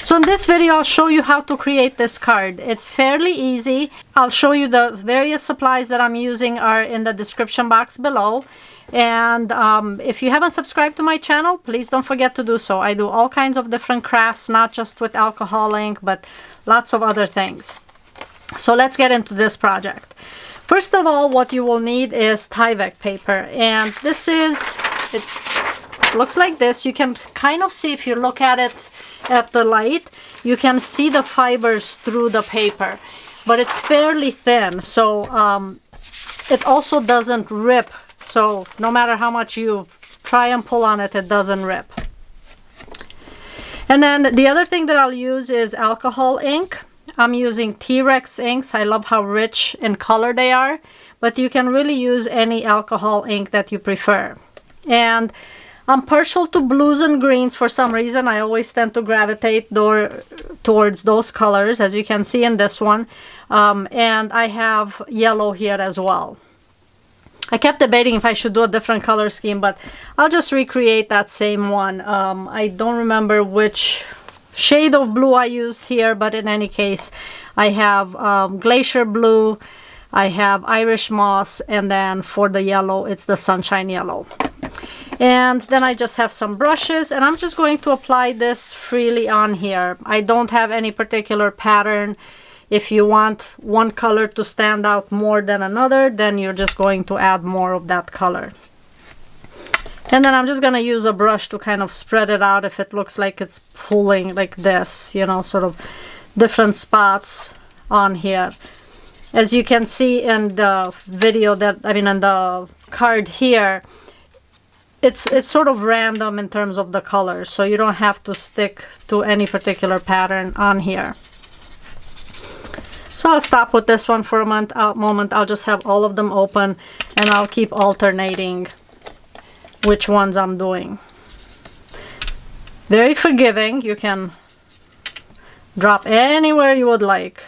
So in this video, I'll show you how to create this card. It's fairly easy. I'll show you the various supplies that I'm using are in the description box below. And if you haven't subscribed to my channel, please don't forget to do so. I do all kinds of different crafts, not just with alcohol ink, but lots of other things. So let's get into this project. First of all, what you will need is Tyvek paper. And this is, looks like this. You can kind of see, if you look at it at the light, you can see the fibers through the paper, but it's fairly thin, so it also doesn't rip. So no matter how much you try and pull on it, it doesn't rip. And then the other thing that I'll use is alcohol ink. I'm using T-Rex inks. I love how rich in color they are, but you can really use any alcohol ink that you prefer. And I'm partial to blues and greens for some reason. I always tend to gravitate towards those colors, as you can see in this one. And I have yellow here as well. I kept debating if I should do a different color scheme, but I'll just recreate that same one. I don't remember which shade of blue I used here, but in any case, I have glacier blue, I have Irish moss, and then for the yellow, it's the sunshine yellow. And then I just have some brushes, and I'm just going to apply this freely on here. I don't have any particular pattern. If you want one color to stand out more than another, then you're just going to add more of that color. And then I'm just going to use a brush to kind of spread it out if it looks like it's pulling like this, you know, sort of different spots on here. As you can see in the video in the card here, it's sort of random in terms of the colors, so you don't have to stick to any particular pattern on here. So I'll stop with this one for a moment. I'll just have all of them open, and I'll keep alternating which ones I'm doing. Very forgiving. You can drop anywhere you would like.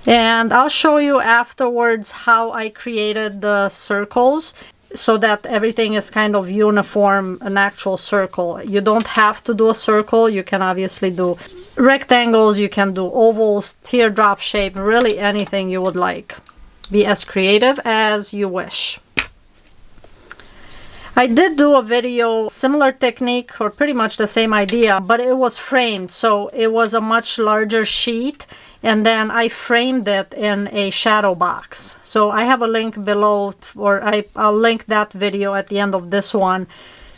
And I'll show you afterwards how I created the circles so that everything is kind of uniform, an actual circle. You don't have to do a circle. You can obviously do rectangles, you can do ovals, teardrop shape, really anything you would like. Be as creative as you wish. I did do a video, similar technique or pretty much the same idea, but it was framed, so it was a much larger sheet, and then I framed it in a shadow box. So I have a link below, or I'll link that video at the end of this one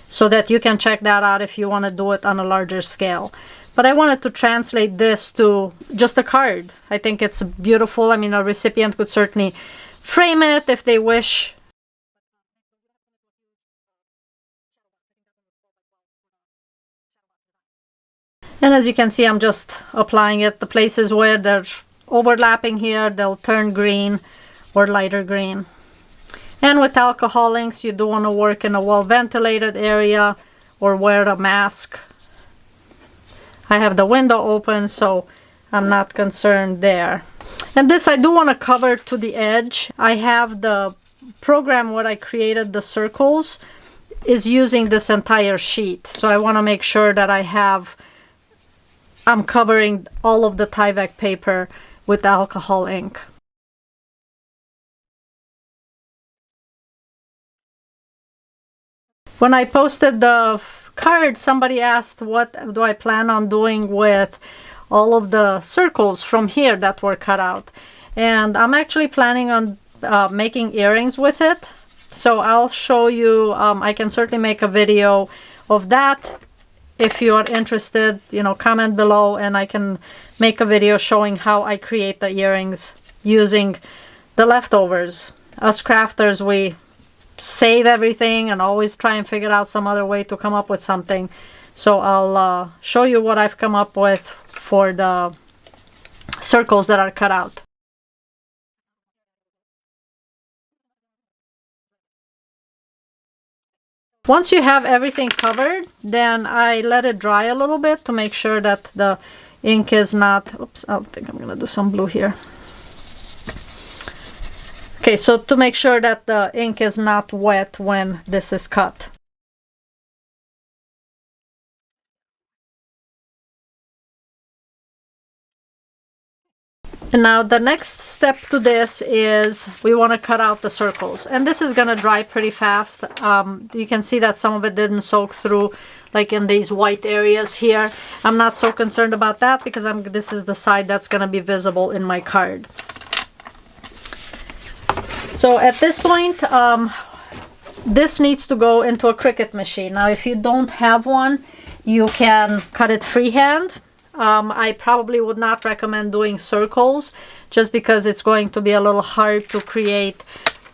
so that you can check that out if you want to do it on a larger scale. But I wanted to translate this to just a card. I think it's beautiful. I mean, a recipient could certainly frame it if they wish. And as you can see, I'm just applying it. The places where they're overlapping here, they'll turn green or lighter green. And with alcohol inks, you do want to work in a well-ventilated area or wear a mask. I have the window open, so I'm not concerned there. And this I do want to cover to the edge. I have the program where I created the circles is using this entire sheet. So I want to make sure that I'm covering all of the Tyvek paper with alcohol ink. When I posted the card, somebody asked what do I plan on doing with all of the circles from here that were cut out. And I'm actually planning on making earrings with it. So I'll show you, I can certainly make a video of that. If you are interested, you know, comment below and I can make a video showing how I create the earrings using the leftovers. Us crafters, we save everything and always try and figure out some other way to come up with something. So I'll show you what I've come up with for the circles that are cut out. Once you have everything covered, then I let it dry a little bit to make sure that the ink is not, oops, I think I'm gonna do some blue here. Okay, so to make sure that the ink is not wet when this is cut. And now the next step to this is we want to cut out the circles, and this is going to dry pretty fast. You can see that some of it didn't soak through, like in these white areas here. I'm not so concerned about that because this is the side that's going to be visible in my card. So at this point, this needs to go into a Cricut machine. Now if you don't have one, you can cut it freehand. I probably would not recommend doing circles just because it's going to be a little hard to create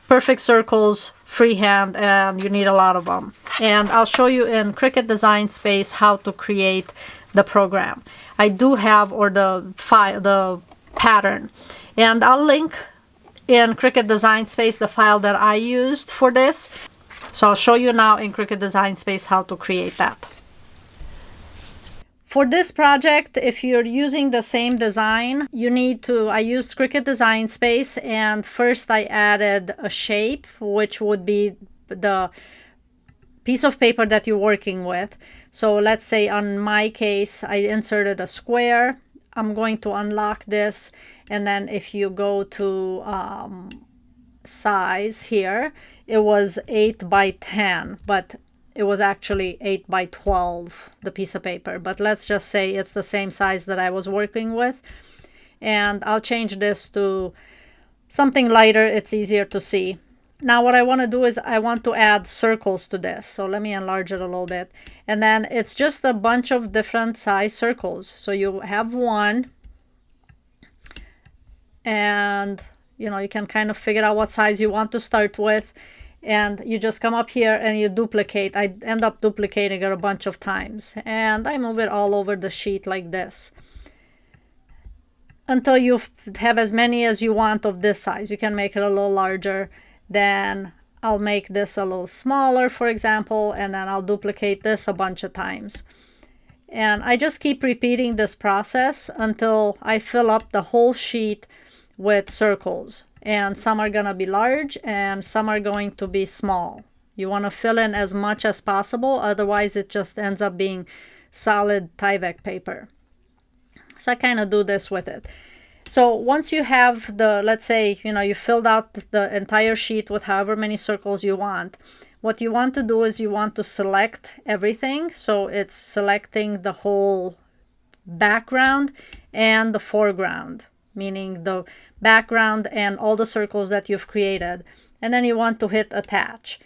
perfect circles freehand, and you need a lot of them. And I'll show you in Cricut Design Space how to create the program. I do have, or the file, the pattern, and I'll link in Cricut Design Space the file that I used for this. So I'll show you now in Cricut Design Space how to create that. For this project, if you're using the same design, I used Cricut Design Space, and first I added a shape, which would be the piece of paper that you're working with. So let's say on my case, I inserted a square. I'm going to unlock this, and then if you go to size here, it was 8 by 10, but it was actually 8 by 12, the piece of paper, but let's just say it's the same size that I was working with. And I'll change this to something lighter, it's easier to see. Now what I want to do is I want to add circles to this. So let me enlarge it a little bit. And then it's just a bunch of different size circles. So you have one, and you can kind of figure out what size you want to start with. And you just come up here and you duplicate. I end up duplicating it a bunch of times, and I move it all over the sheet like this until you have as many as you want of this size. You can make it a little larger. Then I'll make this a little smaller, for example, and then I'll duplicate this a bunch of times. And I just keep repeating this process until I fill up the whole sheet with circles. And some are going to be large and some are going to be small. You want to fill in as much as possible, otherwise it just ends up being solid Tyvek paper. So I kind of do this with it. So once you have let's say, you filled out the entire sheet with however many circles you want, what you want to do is you want to select everything. So it's selecting the whole background and the foreground, meaning the background and all the circles that you've created. And then you want to hit attach.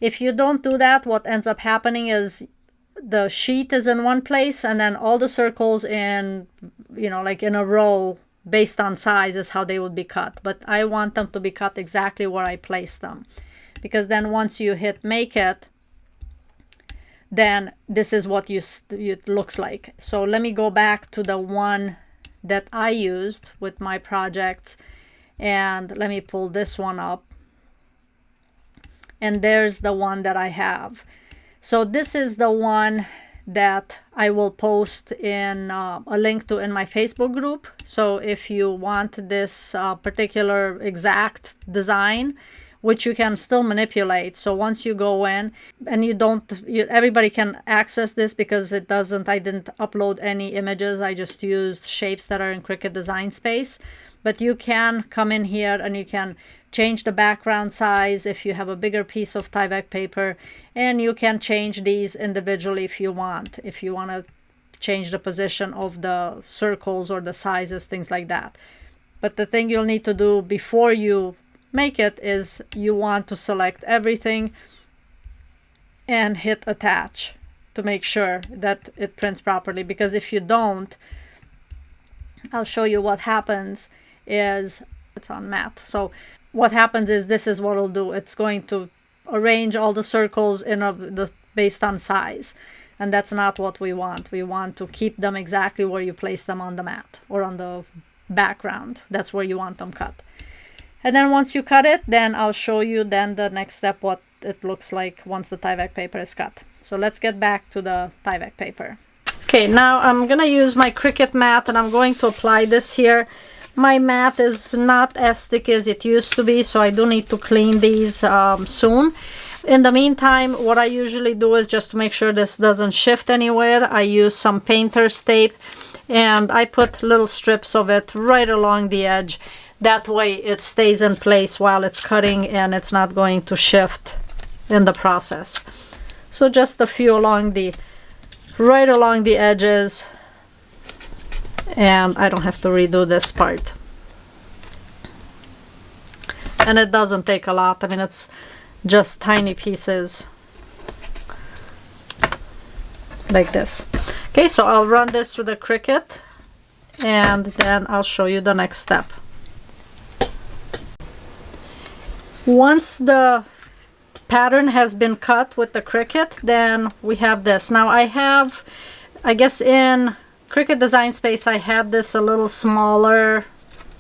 If you don't do that, what ends up happening is the sheet is in one place and then all the circles in, like in a row based on size is how they would be cut. But I want them to be cut exactly where I placed them, because then once you hit make it, then this is what it looks like. So let me go back to the one that I used with my projects, and let me pull this one up, and there's the one that I have. So this is the one that I will post in a link to in my Facebook group. So if you want this particular exact design, which you can still manipulate. So once you go in and everybody can access this, because I didn't upload any images. I just used shapes that are in Cricut Design Space. But you can come in here and you can change the background size if you have a bigger piece of Tyvek paper, and you can change these individually if you want. If you want to change the position of the circles or the sizes, things like that. But the thing you'll need to do before you make it is you want to select everything and hit attach to make sure that it prints properly, because if you don't, I'll show you what happens is it's on matte. So what happens is this is what it'll do. It's going to arrange all the circles based on size, and that's not what we want. We want to keep them exactly where you place them on the mat or on the background. That's where you want them cut. And then once you cut it, then I'll show you then the next step, what it looks like once the Tyvek paper is cut. So let's get back to the Tyvek paper. Okay, now I'm gonna use my Cricut mat and I'm going to apply this here. My mat is not as thick as it used to be, so I do need to clean these soon. In the meantime, what I usually do is, just to make sure this doesn't shift anywhere, I use some painter's tape and I put little strips of it right along the edge. That way it stays in place while it's cutting and it's not going to shift in the process. So just a few right along the edges, and I don't have to redo this part. And it doesn't take a lot. I mean, it's just tiny pieces like this. Okay, so I'll run this through the Cricut and then I'll show you the next step. Once the pattern has been cut with the Cricut, then we have this. Now I guess in Cricut Design Space I had this a little smaller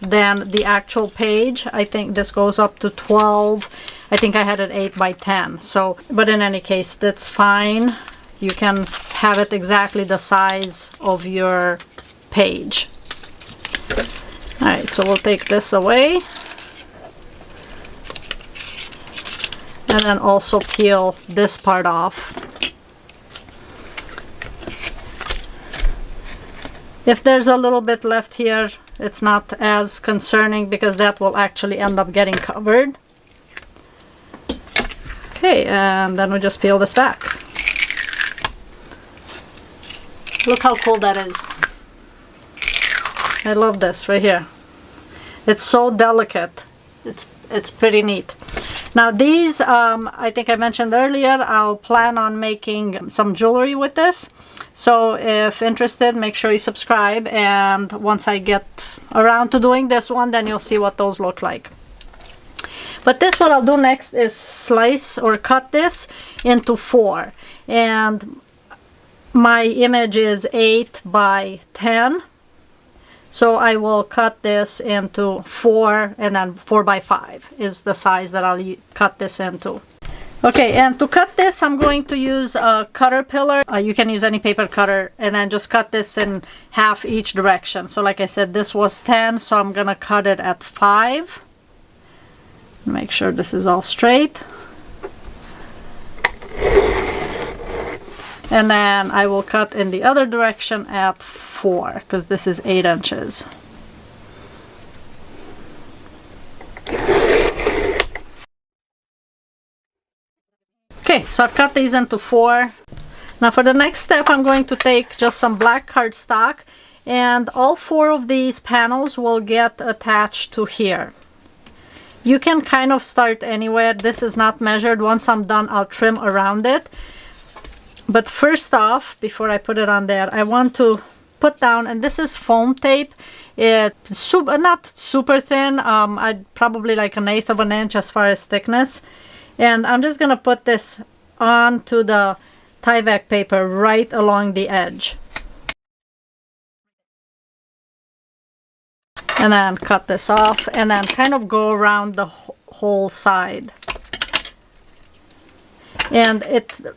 than the actual page. I think this goes up to 12. I think I had it 8 by 10. So, but in any case, that's fine. You can have it exactly the size of your page. All right, so we'll take this away. And then also peel this part off. If there's a little bit left here, it's not as concerning because that will actually end up getting covered. Okay, and then we just peel this back. Look how cool that is. I love this right here. It's so delicate. It's pretty neat. Now these, I think I mentioned earlier, I'll plan on making some jewelry with this. So if interested, make sure you subscribe, and once I get around to doing this one, then you'll see what those look like. But this, what I'll do next is slice or cut this into 4. And my image is 8 by 10. So I will cut this into 4, and then 4 by 5 is the size that I'll cut this into. Okay, and to cut this, I'm going to use a cutter pillar. You can use any paper cutter, and then just cut this in half each direction. So like I said, this was 10, so I'm gonna cut it at 5. Make sure this is all straight. And then I will cut in the other direction at 4, because this is 8 inches. Okay, so I've cut these into 4. Now for the next step, I'm going to take just some black cardstock, and all 4 of these panels will get attached to here. You can kind of start anywhere. This is not measured. Once I'm done, I'll trim around it. But first off, before I put it on there, I want to put down, and this is foam tape. It's not super thin. I'd probably like 1/8 of an inch as far as thickness. And I'm just gonna put this onto the Tyvek paper right along the edge. And then cut this off, and then kind of go around the whole side. And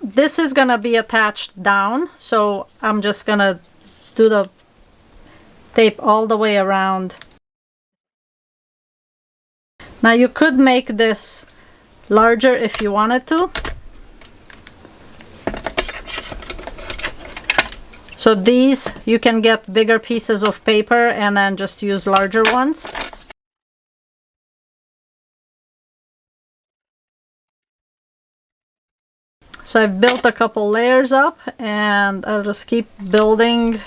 this is gonna be attached down, so I'm just gonna do the tape all the way around. Now you could make this larger if you wanted to. So these, you can get bigger pieces of paper and then just use larger ones. So I've built a couple layers up, and I'll just keep building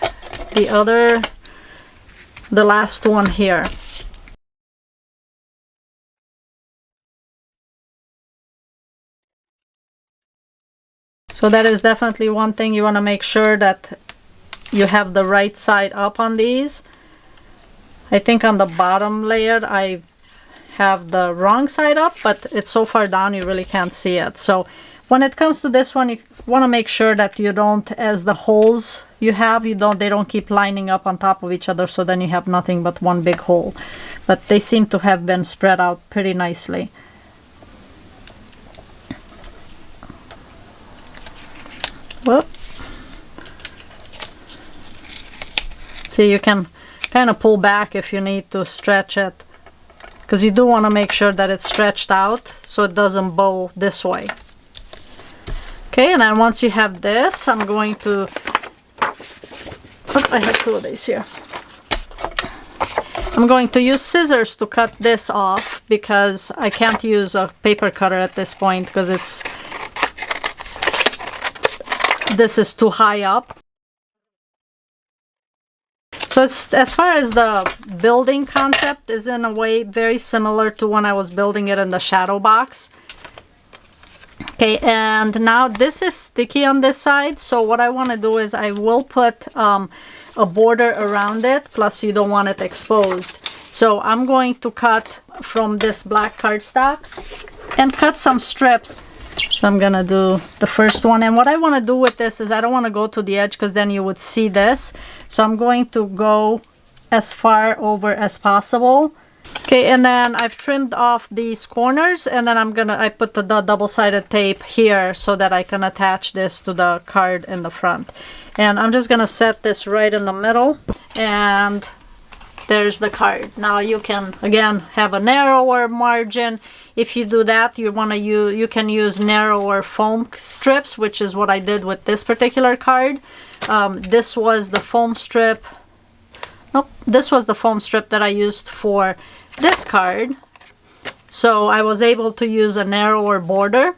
the last one here. So that is definitely one thing. You want to make sure that you have the right side up on these. I think on the bottom layer I have the wrong side up, but it's so far down you really can't see it. So when it comes to this one, you want to make sure that you don't, as the holes you have, they don't keep lining up on top of each other, so then you have nothing but one big hole. But they seem to have been spread out pretty nicely. Whoop. See, you can kind of pull back if you need to stretch it, because you do want to make sure that it's stretched out so it doesn't bow this way. Okay, and then once you have this, I'm going to Oh, I have two of these here. I'm going to use scissors to cut this off because I can't use a paper cutter at this point because this is too high up. So it's, as far as the building concept, is in a way very similar to when I was building it in the shadow box. Okay, and now this is sticky on this side, so what I want to do is I will put a border around it, plus you don't want it exposed. So I'm going to cut from this black cardstock and cut some strips. So I'm gonna do the first one, and what I want to do with this is I don't want to go to the edge because then you would see this. So I'm going to go as far over as possible. Okay, and then I've trimmed off these corners, and then I put the double-sided tape here so that I can attach this to the card in the front. And I'm just gonna set this right in the middle, and there's the card. Now you can again have a narrower margin. If you do that, you can use narrower foam strips, which is what I did with this particular card. This was the foam strip. Nope, this was the foam strip that I used for this card. So I was able to use a narrower border.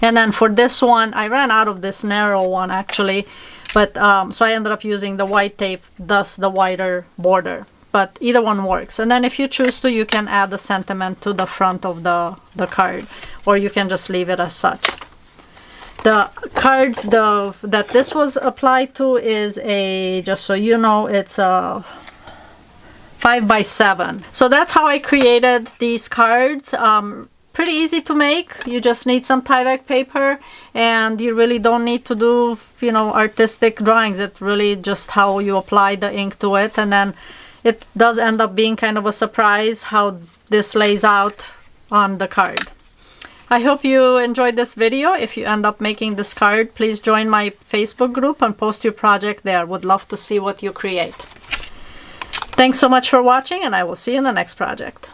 And then for this one, I ran out of this narrow one actually. But so I ended up using the white tape, thus the wider border. But either one works. And then if you choose to, you can add the sentiment to the front of the card. Or you can just leave it as such. The card that this was applied to is just so you know, it's a 5x7. So that's how I created these cards. Pretty easy to make. You just need some Tyvek paper, and you really don't need to do, you know, artistic drawings. It's really just how you apply the ink to it, and then it does end up being kind of a surprise how this lays out on the card. I hope you enjoyed this video. If you end up making this card, please join my Facebook group and post your project there. Would love to see what you create. Thanks so much for watching, and I will see you in the next project.